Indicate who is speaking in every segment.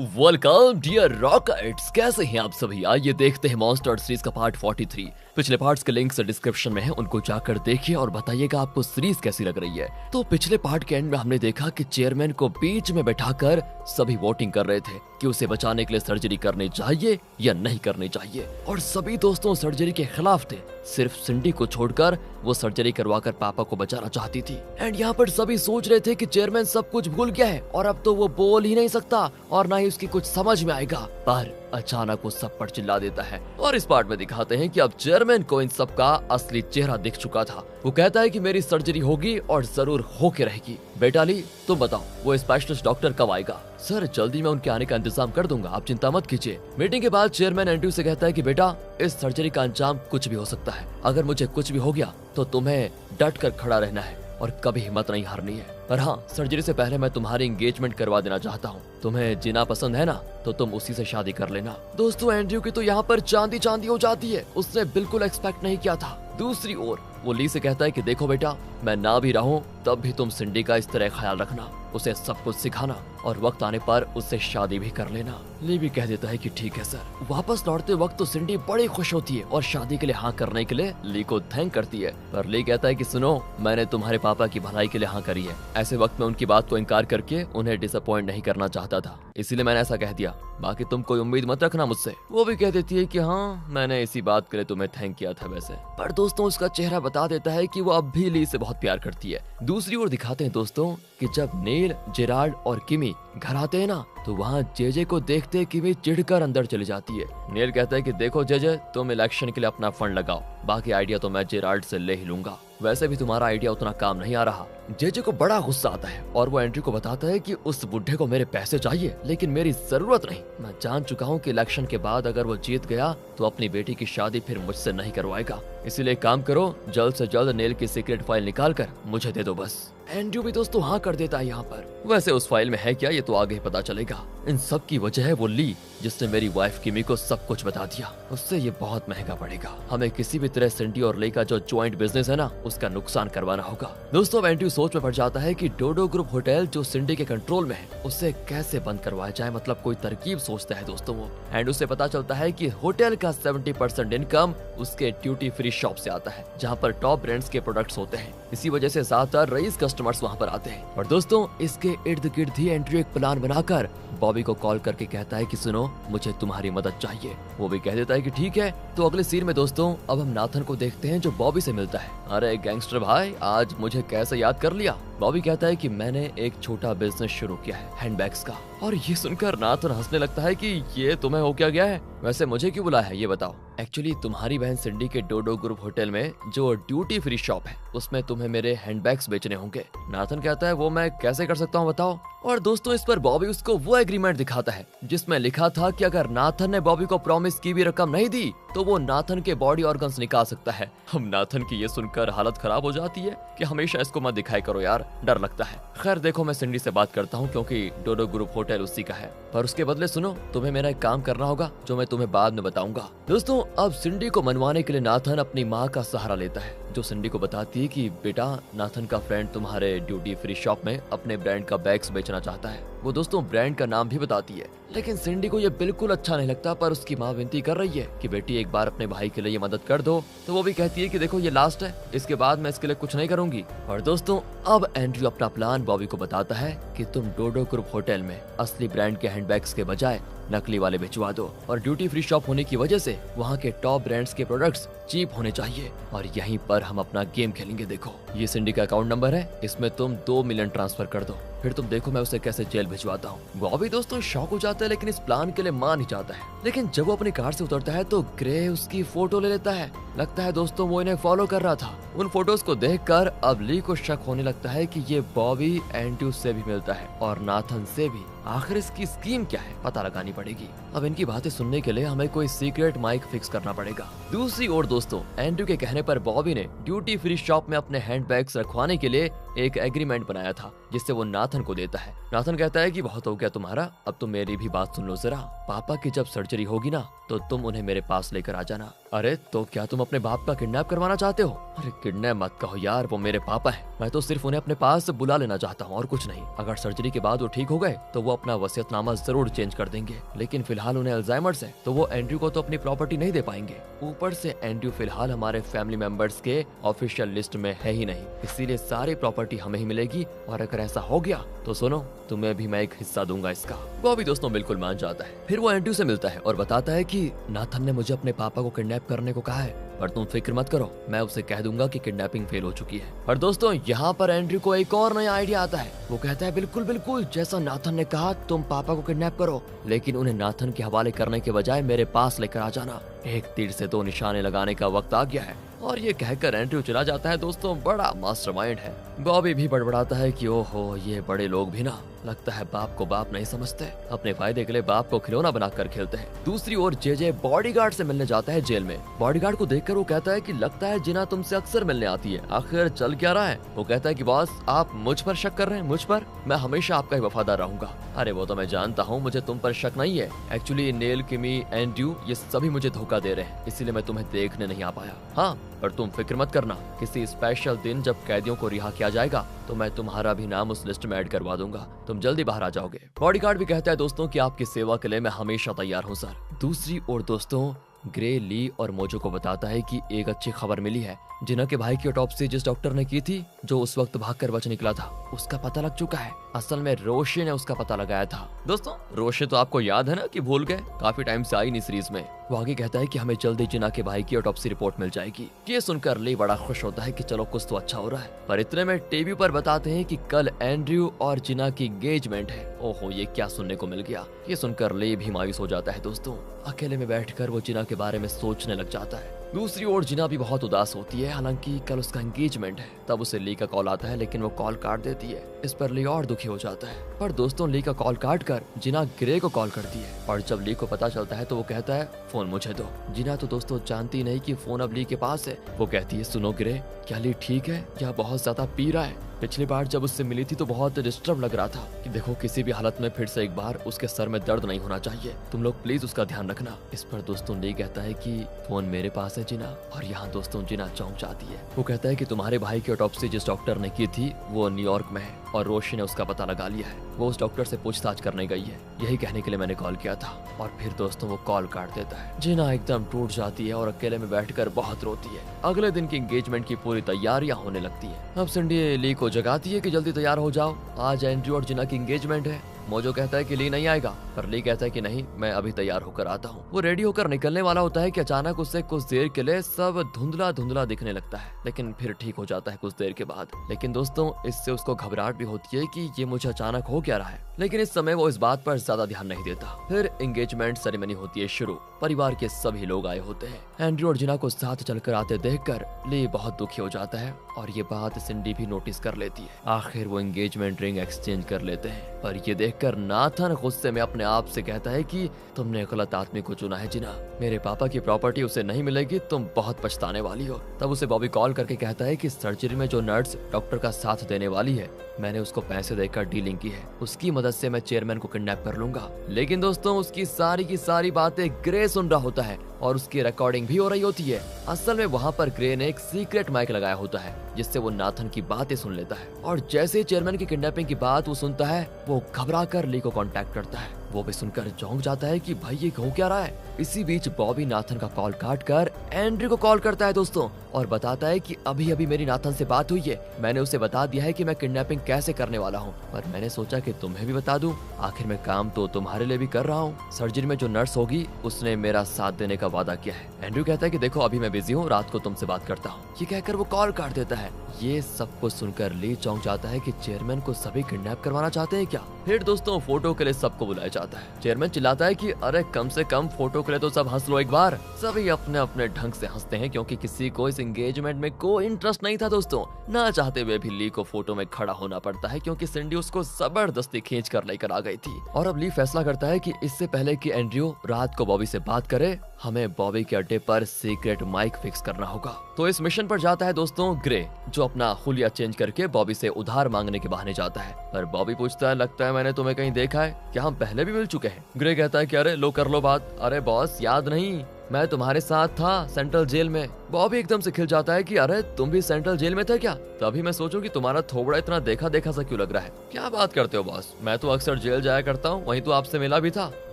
Speaker 1: Welcome dear rockets, कैसे हैं आप सभी। आइए देखते हैं मॉन्स्टर सीरीज का पार्ट 43। पिछले पार्ट्स के लिंक्स डिस्क्रिप्शन में है, उनको जाकर देखिए और बताइएगा आपको सीरीज कैसी लग रही है। तो पिछले पार्ट के एंड में हमने देखा कि चेयरमैन को बीच में बैठाकर सभी वोटिंग कर रहे थे कि उसे बचाने के लिए सर्जरी करनी चाहिए या नहीं करनी चाहिए, और सभी दोस्तों सर्जरी के खिलाफ थे। सिर्फ सिंडी को छोड़कर वो सर्जरी करवाकर पापा को बचाना चाहती थी। एंड यहाँ पर सभी सोच रहे थे कि चेयरमैन सब कुछ भूल गया है और अब तो वो बोल ही नहीं सकता और ना ही उसकी कुछ समझ में आएगा। पर अचानक वो सब पर चिल्ला देता है और इस पार्ट में दिखाते हैं कि अब चेयरमैन को इन सब का असली चेहरा दिख चुका था। वो कहता है कि मेरी सर्जरी होगी और जरूर होके रहेगी। बेटा ली, तुम बताओ वो स्पेशलिस्ट डॉक्टर कब आएगा। सर जल्दी मैं उनके आने का इंतजाम कर दूंगा, आप चिंता मत कीजिए। मीटिंग के बाद चेयरमैन एंड्रयू से कहता है कि बेटा इस सर्जरी का अंजाम कुछ भी हो सकता है। अगर मुझे कुछ भी हो गया तो तुम्हें डट कर खड़ा रहना है और कभी हिम्मत नहीं हारनी है। पर हाँ, सर्जरी से पहले मैं तुम्हारी एंगेजमेंट करवा देना चाहता हूँ। तुम्हें जीना पसंद है ना, तो तुम उसी से शादी कर लेना। दोस्तों एंड्रयू की तो यहाँ पर चांदी चांदी हो जाती है, उसने बिल्कुल एक्सपेक्ट नहीं किया था। दूसरी ओर वो ली से कहता है कि देखो बेटा, मैं ना भी रहूं तब भी तुम सिंडी का इस तरह ख्याल रखना, उसे सब कुछ सिखाना और वक्त आने पर उससे शादी भी कर लेना। ली भी कह देता है कि ठीक है सर। वापस लौटते वक्त तो सिंडी बड़ी खुश होती है और शादी के लिए हाँ करने के लिए ली को थैंक करती है। पर ली कहता है कि सुनो, मैंने तुम्हारे पापा की भलाई के लिए हाँ करी है। ऐसे वक्त में उनकी बात को इनकार करके उन्हें डिसअपॉइंट नहीं करना चाहता था, इसीलिए मैंने ऐसा कह दिया। बाकी तुम कोई उम्मीद मत रखना मुझसे। वो भी कह देती है कि हाँ, मैंने इसी बात के लिए तुम्हें थैंक किया था वैसे। पर दोस्तों उसका चेहरा बता देता है कि वो अब भी ली से बहुत प्यार करती है। दूसरी ओर दिखाते हैं दोस्तों कि जब नेल, जेराल्ड और किमी घर आते हैं ना, तो वहाँ जेजे को देखते किमी चिढ़कर अंदर चली जाती है। नेल कहता है कि देखो जेजे, तुम इलेक्शन के लिए अपना फंड लगाओ, बाकी आइडिया तो मैं जेराल्ड से ले ही लूंगा। वैसे भी तुम्हारा आइडिया उतना काम नहीं आ रहा। जेजे को बड़ा गुस्सा आता है और वो एंड्रयू को बताता है कि उस बुढ़े को मेरे पैसे चाहिए, लेकिन मेरी जरूरत नहीं। मैं जान चुका हूँ कि इलेक्शन के बाद अगर वो जीत गया तो अपनी बेटी की शादी फिर मुझसे नहीं करवाएगा। इसीलिए काम करो, जल्द से जल्द नेल की सीक्रेट फाइल निकाल कर मुझे दे दो बस। एंड्रयू भी दोस्तों हाँ कर देता है यहाँ पर। वैसे उस फाइल में है क्या, ये तो आगे ही पता चलेगा। इन सब की वजह है वो ली, जिसने मेरी वाइफ किमी को सब कुछ बता दिया। उससे ये बहुत महंगा पड़ेगा। हमें किसी भी तरह सिंडी और ली का जो ज्वाइंट बिजनेस है ना, उसका नुकसान करवाना होगा। दोस्तों एंड्रयू सोच में पड़ जाता है कि डोडो ग्रुप होटल जो सिंडी के कंट्रोल में है, उसे कैसे बंद करवाया जाए। मतलब कोई तरकीब सोचता है दोस्तों वो। एंड उसे पता चलता है कि होटल का 70% इनकम उसके ड्यूटी फ्री शॉप से आता है, जहाँ पर टॉप ब्रांड्स के प्रोडक्ट्स होते हैं। इसी वजह से ज्यादातर रईस कस्टमर्स वहाँ पर आते हैं। और दोस्तों इसके इर्द गिर्द ही एंड्रयू एक प्लान बनाकर बॉबी को कॉल करके कहता है कि सुनो, मुझे तुम्हारी मदद चाहिए। वो भी कह देता है कि ठीक है। तो अगले सीन में दोस्तों अब हम नाथन को देखते हैं जो बॉबी से मिलता है। अरे गैंगस्टर भाई, आज मुझे कैसे याद कर लिया। बॉबी कहता है कि मैंने एक छोटा बिजनेस शुरू किया है, हैंडबैग्स का। और ये सुनकर नाथन हंसने लगता है कि ये तुम्हें हो क्या गया है। वैसे मुझे क्यों बुलाया है ये बताओ। एक्चुअली तुम्हारी बहन सिंडी के डोडो ग्रुप होटल में जो ड्यूटी फ्री शॉप है, उसमें तुम्हें मेरे हैंडबैग्स बेचने होंगे। नाथन कहता है वो मैं कैसे कर सकता हूँ बताओ। और दोस्तों इस पर बॉबी उसको वो एग्रीमेंट दिखाता है जिसमें लिखा था कि अगर नाथन ने बॉबी को प्रॉमिस की भी रकम नहीं दी तो वो नाथन के बॉडी ऑर्गन्स निकाल सकता है। हम नाथन की ये सुनकर हालत खराब हो जाती है कि हमेशा इसको मत दिखाई करो यार, डर लगता है। खैर देखो, मैं सिंडी से बात करता हूँ क्योंकि डोडो ग्रुप होटल उसी का है। पर उसके बदले सुनो, तुम्हें मेरा एक काम करना होगा जो मैं तुम्हें बाद में बताऊंगा। दोस्तों अब सिंडी को मनवाने के लिए नाथन अपनी माँ का सहारा लेता है, जो सिंडी को बताती है कि बेटा नाथन का फ्रेंड तुम्हारे ड्यूटी फ्री शॉप में अपने ब्रांड का बैग्स बेचना चाहता है। वो दोस्तों ब्रांड का नाम भी बताती है, लेकिन सिंडी को ये बिल्कुल अच्छा नहीं लगता। पर उसकी माँ विनती कर रही है कि बेटी एक बार अपने भाई के लिए ये मदद कर दो। तो वो भी कहती है कि देखो ये लास्ट है, इसके बाद मैं इसके लिए कुछ नहीं करूंगी। और दोस्तों अब एंड्रयू अपना प्लान बॉबी को बताता है कि तुम डोडो ग्रुप होटल में असली ब्रांड के हैंडबैग्स के बजाय नकली वाले भिजवा दो, और ड्यूटी फ्री शॉप होने की वजह से वहाँ के टॉप ब्रांड्स के प्रोडक्ट्स चीप होने चाहिए, और यहीं पर हम अपना गेम खेलेंगे। देखो ये सिंडी का अकाउंट नंबर है, इसमें तुम 2 मिलियन ट्रांसफर कर दो, फिर तुम देखो मैं उसे कैसे जेल भिजवाता हूँ। बॉबी दोस्तों शॉक हो जाता है, लेकिन इस प्लान के लिए मान ही जाता है। लेकिन जब वो अपनी कार से उतरता है तो ग्रे उसकी फोटो ले लेता है। लगता है दोस्तों वो इन्हें फॉलो कर रहा था। उन फोटोज को देखकर अब ली को शक होने लगता है कि ये बॉबी एंड्रयू से भी मिलता है और नाथन से भी। आखिर इसकी स्कीम क्या है पता लगानी पड़ेगी। अब इनकी बातें सुनने के लिए हमें कोई सीक्रेट माइक फिक्स करना पड़ेगा। दूसरी ओर दोस्तों एंड्रयू के कहने पर बॉबी ने ड्यूटी फ्री शॉप में अपने हैंडबैग्स रखवाने के लिए एक एग्रीमेंट बनाया था जिससे वो नाथन को देता है। नाथन कहता है कि बहुत हो गया तुम्हारा, अब तुम मेरी भी बात सुन लो जरा। पापा की जब सर्जरी होगी ना तो तुम उन्हें मेरे पास लेकर आ जाना। अरे तो क्या तुम अपने बाप का किडनैप करवाना चाहते हो? अरे किडनैप मत कहो यार, वो मेरे पापा है। मैं तो सिर्फ उन्हें अपने पास बुला लेना चाहता हूँ और कुछ नहीं। अगर सर्जरी के बाद वो ठीक हो गए तो वो अपना वसीयतनामा जरूर चेंज कर देंगे, लेकिन फिलहाल उन्हें अल्जाइमर्स है तो वो एंड्रयू को तो अपनी प्रॉपर्टी नहीं दे पाएंगे। ऊपर से एंड्रयू फिलहाल हमारे फैमिली मेंबर्स के ऑफिशियल लिस्ट में है ही नहीं, इसीलिए सारी प्रॉपर्टी हमें ही मिलेगी। और अगर ऐसा हो गया तो सुनो, तुम्हें भी मैं एक हिस्सा दूंगा इसका। वो भी दोस्तों बिल्कुल मान जाता है। फिर वो एंड्रयू से मिलता है और बताता है कि नाथन ने मुझे अपने पापा को किडनैप करने को कहा है, पर तुम फिक्र मत करो, मैं उसे कह दूंगा कि किडनैपिंग फेल हो चुकी है। और दोस्तों यहाँ पर एंड्रयू को एक और नया आइडिया आता है। वो कहता है बिल्कुल बिल्कुल जैसा नाथन ने कहा, तुम पापा को किडनैप करो, लेकिन उन्हें नाथन के हवाले करने के बजाय मेरे पास लेकर आ जाना। एक तीर से दो निशाने लगाने का वक्त आ गया है। और ये कहकर एंड्रयू चला जाता है। दोस्तों बड़ा मास्टरमाइंड है। बॉबी भी बड़बड़ाता है कि ओहो, ये बड़े लोग भी ना लगता है बाप को बाप नहीं समझते, अपने फायदे के लिए बाप को खिलौना बनाकर खेलते हैं। दूसरी ओर जेजे बॉडीगार्ड से मिलने जाता है जेल में। बॉडीगार्ड को देखकर वो कहता है कि लगता है जिना तुमसे अक्सर मिलने आती है, आखिर चल क्या रहा है? वो कहता है कि बॉस आप मुझ पर शक कर रहे हैं, मुझ पर? मैं हमेशा आपका ही वफादार रहूंगा। अरे वो तो मैं जानता हूँ, मुझे तुम पर शक नहीं है। एक्चुअली नेल, किमी, एंड्रयू ये सभी मुझे धोखा दे रहे हैं, इसीलिए मैं तुम्हें देखने नहीं आ पाया। हाँ, पर तुम फिक्र मत करना, किसी स्पेशल दिन जब कैदियों को रिहा किया जाएगा तो मैं तुम्हारा भी नाम उस लिस्ट में ऐड करवा दूंगा, तुम जल्दी बाहर आ जाओगे। बॉडीगार्ड भी कहता है दोस्तों कि आपकी सेवा के लिए मैं हमेशा तैयार हूँ सर। दूसरी ओर दोस्तों ग्रे, ली और मोजो को बताता है कि एक अच्छी खबर मिली है। जिना के भाई की ऑटोप्सी जिस डॉक्टर ने की थी, जो उस वक्त भागकर बच निकला था, उसका पता लग चुका है। असल में रोशे ने उसका पता लगाया था। दोस्तों रोशे तो आपको याद है ना कि भूल गए, काफी टाइम से आई नहीं सीरीज में। वो आगे कहता है कि हमें जल्दी जिना के भाई की ऑटोप्सी रिपोर्ट मिल जाएगी। ये सुनकर ली बड़ा खुश होता है कि चलो कुछ तो अच्छा हो रहा है। पर इतने में टीवी पर बताते हैं कि कल एंड्रयू और जिना की एंगेजमेंट है। ओहो, ये क्या सुनने को मिल गया। ये सुनकर ली भी मायूस हो जाता है। दोस्तों अकेले में बैठकर वो जिना के बारे में सोचने लग जाता है। दूसरी ओर जिना भी बहुत उदास होती है, हालांकि कल उसका एंगेजमेंट है। तब उसे ली का कॉल आता है, लेकिन वो कॉल काट देती है। इस पर ली और दुखी हो जाता है। पर दोस्तों ली का कॉल काट कर जिना ग्रे को कॉल करती है, और जब ली को पता चलता है तो वो कहता है फोन मुझे दो। जिना तो दोस्तों जानती नहीं कि फोन अब ली के पास है। वो कहती है सुनो ग्रे, क्या ली ठीक है या बहुत ज्यादा पी रहा है? पिछली बार जब उससे मिली थी तो बहुत डिस्टर्ब लग रहा था कि देखो किसी भी हालत में फिर से एक बार उसके सर में दर्द नहीं होना चाहिए, तुम लोग प्लीज उसका ध्यान रखना। इस पर दोस्तों ली कहता है कि फोन मेरे पास है जिना। और यहाँ दोस्तों जिना चौंक जाती है। वो कहता है कि तुम्हारे भाई की ऑटोप्सी जिस डॉक्टर ने की थी वो न्यूयॉर्क में है और रोशी ने उसका पता लगा लिया है। वो उस डॉक्टर से पूछताछ करने गई है, यही कहने के लिए मैंने कॉल किया था। और फिर दोस्तों वो कॉल काट देता है। जिना एकदम टूट जाती है और अकेले में बैठकर बहुत रोती है। अगले दिन की एंगेजमेंट की पूरी तैयारियां होने लगती है। अब सिंडी ली को जगाती है कि जल्दी तैयार हो जाओ, आज एंड्रयू और जिना की एंगेजमेंट है। मोजो कहता है कि ली नहीं आएगा, पर ली कहता है कि नहीं, मैं अभी तैयार होकर आता हूँ। वो रेडी होकर निकलने वाला होता है कि अचानक उससे कुछ देर के लिए सब धुंधला धुंधला दिखने लगता है, लेकिन फिर ठीक हो जाता है कुछ देर के बाद। लेकिन दोस्तों इससे उसको घबराहट भी होती है कि ये मुझे अचानक हो क्या रहा है, लेकिन इस समय वो इस बात पर ज्यादा ध्यान नहीं देता। फिर एंगेजमेंट सेरेमनी होती है शुरू। परिवार के सभी लोग आए होते हैं। एंड्रयू और जिना को साथ चलकर आते देखकर ली बहुत दुखी हो जाता है, और ये बात सिंडी भी नोटिस कर लेती है। आखिर वो एंगेजमेंट रिंग एक्सचेंज कर लेते हैं, पर ये देखकर नाथन गुस्से में अपने आप से कहता है कि तुमने गलत आदमी को चुना है जिना, मेरे पापा की प्रॉपर्टी उसे नहीं मिलेगी, तुम बहुत पछताने वाली हो। तब उसे बॉबी कॉल करके कहता है कि सर्जरी में जो नर्स डॉक्टर का साथ देने वाली है, मैंने उसको पैसे देकर डीलिंग की है, उसकी मदद से मैं चेयरमैन को किडनैप कर लूंगा। लेकिन दोस्तों उसकी सारी की सारी बातें ग्रे सुन रहा होता है और उसकी रिकॉर्डिंग भी हो रही होती है। असल में वहाँ पर ग्रे ने एक सीक्रेट माइक लगाया होता है जिससे वो नाथन की बातें सुन लेता है, और जैसे ही चेयरमैन की किडनैपिंग की बात वो सुनता है वो घबरा कर ली को कांटेक्ट करता है। वो भी सुनकर चौंक जाता है कि भाई ये हो क्या रहा है। इसी बीच बॉबी नाथन का कॉल काट कर एंड्रयू को कॉल करता है दोस्तों, और बताता है कि अभी अभी मेरी नाथन से बात हुई है, मैंने उसे बता दिया है कि मैं किडनैपिंग कैसे करने वाला हूँ, पर मैंने सोचा कि तुम्हें भी बता दूं, आखिर मैं काम तो तुम्हारे लिए भी कर रहा हूँ। सर्जरी में जो नर्स होगी उसने मेरा साथ देने का वादा किया है। एंड्रयू कहता है कि देखो अभी मैं बिजी हूँ, रात को तुमसे बात करता हूँ। ये कहकर वो कॉल काट देता है। ये सब कुछ सुनकर ली चौंक जाता है कि चेयरमैन को सभी किडनैप करवाना चाहते हैं क्या। फिर दोस्तों फोटो के लिए सबको बुलाया जाता है। चेयरमैन चिल्लाता है कि अरे कम से कम फोटो के लिए तो सब हंस लो एक बार। सभी अपने अपने ढंग से हंसते हैं क्योंकि किसी को इस एंगेजमेंट में कोई इंटरेस्ट नहीं था दोस्तों। ना चाहते हुए भी ली को फोटो में खड़ा होना पड़ता है क्योंकि सिंडी उसको जबरदस्ती खींच कर लेकर आ गई थी। और अब ली फैसला करता है कि इससे पहले कि एंड्रयू रात को बॉबी से बात करे, हमें बॉबी के अड्डे पर सीक्रेट माइक फिक्स करना होगा। तो इस मिशन पर जाता है दोस्तों ग्रे, जो अपना हुलिया चेंज करके बॉबी से उधार मांगने के बहाने जाता है। पर बॉबी पूछता है, लगता है मैंने तुम्हें कहीं देखा है, क्या हम पहले भी मिल चुके हैं? ग्रे कहता है कि अरे लो कर लो बात, अरे बॉस याद नहीं, मैं तुम्हारे साथ था सेंट्रल जेल में। बॉबी एकदम से खिल जाता है कि अरे तुम भी सेंट्रल जेल में थे क्या? तभी मैं सोचूं कि तुम्हारा थोबड़ा इतना देखा देखा सा क्यों लग रहा है। क्या बात करते हो बॉस, मैं तो अक्सर जेल जाया करता हूँ, वहीं तो आपसे मिला भी था।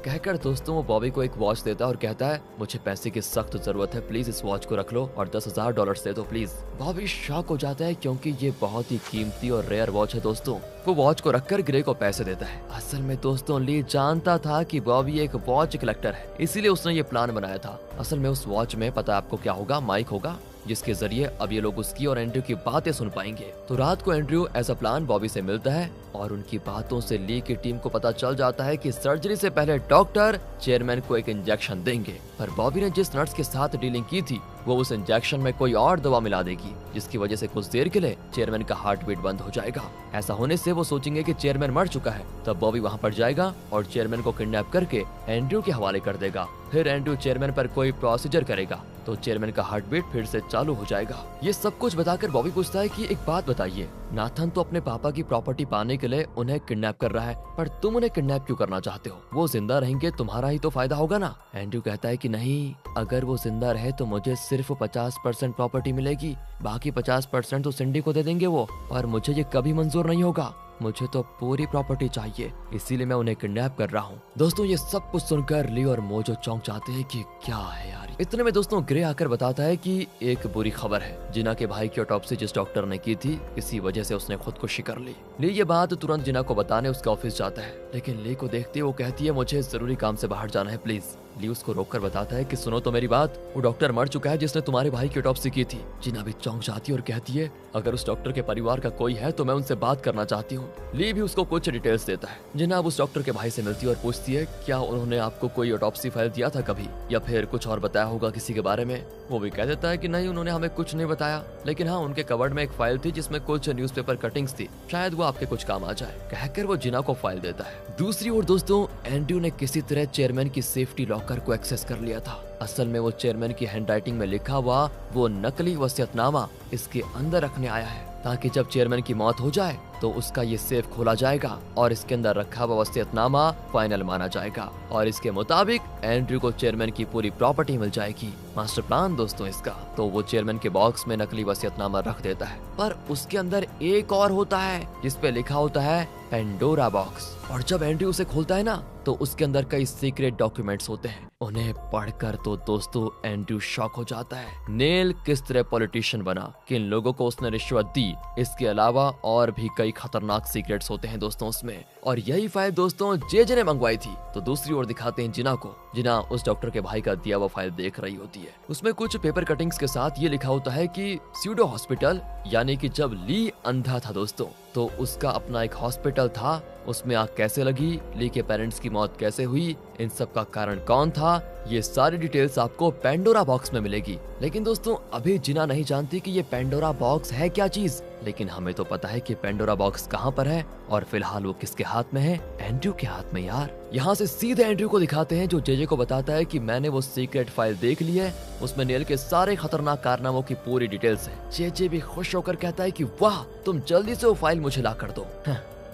Speaker 1: कहकर दोस्तों वो बॉबी को एक वॉच देता है और कहता है, मुझे पैसे की सख्त जरूरत है, प्लीज इस वॉच को रख लो और $10,000 दे दो प्लीज। बॉबी शॉक हो जाता है क्योंकि ये बहुत ही कीमती और रेयर वॉच है दोस्तों। वो वॉच को रखकर ग्रे को पैसे देता है। असल में दोस्तों ली जानता था कि बॉबी एक वॉच कलेक्टर है, इसीलिए उसने ये प्लान बनाया था। असल में उस वॉच में पता है आपको क्या होगा, माइक होगा, जिसके जरिए अब ये लोग उसकी और एंड्रयू की बातें सुन पाएंगे। तो रात को Andrew as a plan Bobby से मिलता है और उनकी बातों से ली की टीम को पता चल जाता है कि सर्जरी से पहले डॉक्टर चेयरमैन को एक इंजेक्शन देंगे। पर बॉबी ने जिस नर्स के साथ डीलिंग की थी वो उस इंजेक्शन में कोई और दवा मिला देगी, जिसकी वजह से कुछ देर के लिए चेयरमैन का हार्ट बीट बंद हो जाएगा। ऐसा होने से वो सोचेंगे कि चेयरमैन मर चुका है। तब बॉबी वहाँ पर जाएगा और चेयरमैन को किडनैप करके एंड्रयू के हवाले कर देगा। फिर एंड्रयू चेयरमैन पर कोई प्रोसीजर करेगा तो चेयरमैन का हार्ट बीट फिर से चालू हो जाएगा। ये सब कुछ बताकर बॉबी पूछता है कि एक बात बताइए, नाथन तो अपने पापा की प्रॉपर्टी पाने के लिए उन्हें किडनैप कर रहा है, पर तुम उन्हें किडनैप क्यों करना चाहते हो? वो जिंदा रहेंगे, तुम्हारा ही तो फायदा होगा ना। एंड्रयू कहता है कि नहीं, अगर वो जिंदा रहे तो मुझे सिर्फ 50% प्रॉपर्टी मिलेगी, बाकी 50% तो सिंडी को दे देंगे वो, और मुझे ये कभी मंजूर नहीं होगा। मुझे तो पूरी प्रॉपर्टी चाहिए, इसीलिए मैं उन्हें किडनैप कर रहा हूँ। दोस्तों ये सब कुछ सुनकर ली और मोजो चौंक जाते हैं कि क्या है यार। इतने में दोस्तों ग्रे आकर बताता है कि एक बुरी खबर है, जिना के भाई की ऑटोप्सी जिस डॉक्टर ने की थी, इसी वजह से उसने खुदकुशी कर ली। ली ये बात तुरंत जिना को बताने उसके ऑफिस जाता है, लेकिन ली को देखते वो कहती है, मुझे जरूरी काम से बाहर जाना है प्लीज। ली उसको रोककर बताता है कि सुनो तो मेरी बात, वो डॉक्टर मर चुका है जिसने तुम्हारे भाई की ऑटोप्सी की थी। जिना भी चौंक जाती है और कहती है, अगर उस डॉक्टर के परिवार का कोई है तो मैं उनसे बात करना चाहती हूँ। ली भी उसको कुछ डिटेल्स देता है। जिना अब उस डॉक्टर के भाई से मिलती है और पूछती है, क्या उन्होंने आपको कोई ऑटोप्सी फाइल दिया था कभी, या फिर कुछ और बताया होगा किसी के बारे में? वो भी कह देता है कि नहीं, उन्होंने हमें कुछ नहीं बताया, लेकिन हाँ उनके कबर्ड में एक फाइल थी जिसमें कुछ न्यूज़पेपर कटिंग्स थी, शायद वो आपके कुछ काम आ जाए। कहकर वो जिना को फाइल देता है। दूसरी ओर दोस्तों एंड्रयू ने किसी तरह चेयरमैन की सेफ्टी लॉकर को एक्सेस कर लिया था। असल में वो चेयरमैन की हैंडराइटिंग में लिखा हुआ वो नकली वसीयतनामा इसके अंदर रखने आया है, ताकि जब चेयरमैन की मौत हो जाए तो उसका ये सेफ खोला जाएगा और इसके अंदर रखा हुआ वसीयतनामा फाइनल माना जाएगा और इसके मुताबिक एंड्रयू को चेयरमैन की पूरी प्रॉपर्टी मिल जाएगी। मास्टर प्लान दोस्तों इसका। तो वो चेयरमैन के बॉक्स में नकली वसीयतनामा रख देता है, पर उसके अंदर एक और होता है जिसपे लिखा होता है पेंडोरा बॉक्स। और जब एंड्रयू उसे खोलता है ना तो उसके अंदर कई सीक्रेट डॉक्यूमेंट्स होते हैं। उन्हें पढ़कर तो दोस्तों एंड्रयू शॉक हो जाता है। नेल किस तरह पॉलिटिशियन बना, किन लोगों को उसने रिश्वत दी, इसके अलावा और भी कई खतरनाक सीक्रेट्स होते हैं दोस्तों उसमें। और यही फाइल दोस्तों जे ने मंगवाई थी। तो दूसरी ओर दिखाते हैं जिना को। जिना उस डॉक्टर के भाई का दिया हुआ फाइल देख रही होती है। उसमें कुछ पेपर कटिंग्स के साथ ये लिखा होता है कि स्यूडो हॉस्पिटल, यानी कि जब ली अंधा था दोस्तों तो उसका अपना एक हॉस्पिटल था, उसमें आग कैसे लगी, ली के पेरेंट्स की मौत कैसे हुई, इन सब का कारण कौन था, ये सारी डिटेल्स आपको पेंडोरा बॉक्स में मिलेगी। लेकिन दोस्तों अभी जिना नहीं जानती कि ये पेंडोरा बॉक्स है क्या चीज, लेकिन हमें तो पता है कि पेंडोरा बॉक्स कहाँ पर है और फिलहाल वो किसके हाथ में है, एंड्रयू के हाथ में यार। यहाँ से सीधे एंड्रयू को दिखाते हैं जो जे को बताता है कि मैंने वो सीक्रेट फाइल देख ली है, उसमें नेल के सारे खतरनाक कारनामों की पूरी डिटेल्स है। जे भी खुश होकर कहता है कि वाह, तुम जल्दी से वो फाइल मुझे ला कर दो।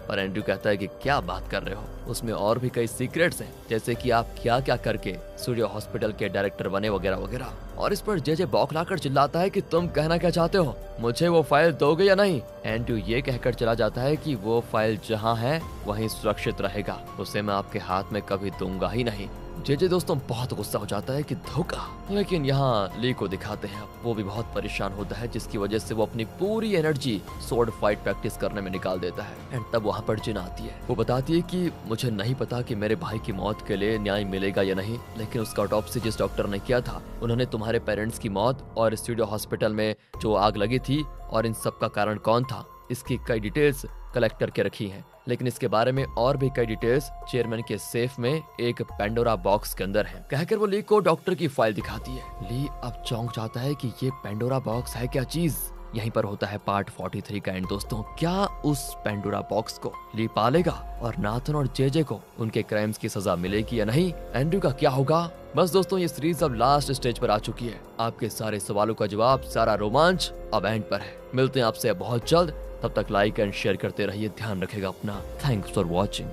Speaker 1: पर एंड्रयू कहता है कि क्या बात कर रहे हो, उसमें और भी कई सीक्रेट्स हैं, जैसे कि आप क्या क्या करके स्टूडियो हॉस्पिटल के डायरेक्टर बने वगैरह वगैरह। और इस पर जे बौखलाकर चिल्लाता है कि तुम कहना क्या चाहते हो, मुझे वो फाइल दोगे या नहीं? एंड्रयू ये कहकर चला जाता है कि वो फाइल जहाँ है वहीं सुरक्षित रहेगा, उसे मैं आपके हाथ में कभी दूंगा ही नहीं। जे दोस्तों बहुत गुस्सा हो जाता है कि धोखा। लेकिन यहाँ ली को दिखाते हैं, वो भी बहुत परेशान होता है, जिसकी वजह से वो अपनी पूरी एनर्जी स्वॉर्ड फाइट प्रैक्टिस करने में निकाल देता है। एंड तब वहाँ पर जिना आती है। वो बताती है कि मुझे नहीं पता कि मेरे भाई की मौत के लिए न्याय मिलेगा या नहीं, लेकिन उसका ऑटोप्सी जिस डॉक्टर ने किया था उन्होंने तुम्हारे पेरेंट्स की मौत और स्टूडियो हॉस्पिटल में जो आग लगी थी और इन सब का कारण कौन था इसकी कई डिटेल्स कलेक्ट करके रखी हैं, लेकिन इसके बारे में और भी कई डिटेल्स चेयरमैन के सेफ में एक पेंडोरा बॉक्स के अंदर है। कहकर वो ली को डॉक्टर की फाइल दिखाती है। ली अब चौंक जाता है कि ये पेंडोरा बॉक्स है क्या चीज। यहीं पर होता है पार्ट 43 का एंड दोस्तों। क्या उस पेंडोरा बॉक्स को ली पालेगा और नाथन और जेजे को उनके क्राइम्स की सजा मिलेगी या नहीं? एंड्रयू का क्या होगा? बस दोस्तों, ये सीरीज अब लास्ट स्टेज पर आ चुकी है। आपके सारे सवालों का जवाब, सारा रोमांच अब एंड पर है। मिलते हैं आपसे बहुत जल्द, तब तक लाइक एंड शेयर करते रहिए। ध्यान रखेगा अपना। Thanks for watching.